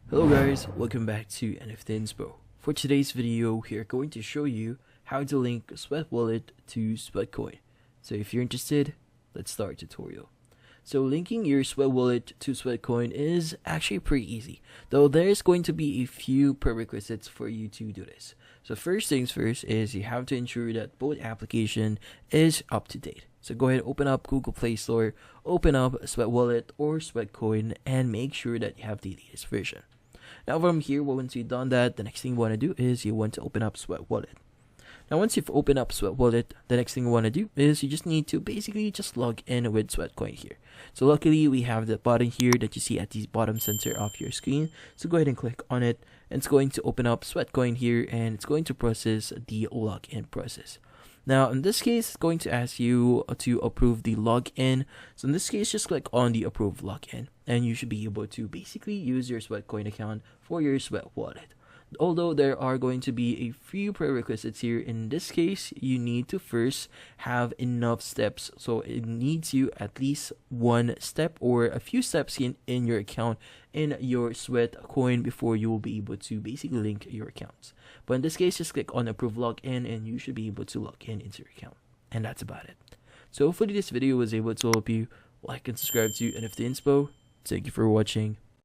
Hello guys, welcome back to NFT Inspo. For today's video, we are going to show you how to link Sweat Wallet to Sweatcoin. So if you're interested, let's start tutorial. So linking your Sweat Wallet to Sweatcoin is actually pretty easy, though there's going to be a few prerequisites for you to do this. So first things first is you have to ensure that both application is up to date. So go ahead, open up Google Play Store, open up Sweat Wallet or Sweatcoin, and make sure that you have the latest version. Now from here, once you've done that, the next thing you want to do is you want to open up Sweat Wallet. Now once you've opened up Sweat Wallet, the next thing you want to do is you just need to basically just log in with Sweatcoin here. So luckily we have the button here that you see at the bottom center of your screen. So go ahead and click on it, and it's going to open up Sweatcoin here, and it's going to process the login process. Now in this case, it's going to ask you to approve the login. So in this case, just click on the approve login, and you should be able to basically use your Sweatcoin account for your Sweat Wallet. Although there are going to be a few prerequisites here, in this case, you need to first have enough steps. So it needs you at least one step or a few steps in your account in your Sweatcoin before you will be able to basically link your accounts. But in this case, just click on approve login and you should be able to log in into your account. And that's about it. So hopefully this video was able to help you. Like and subscribe to NFT Inspo. Thank you for watching.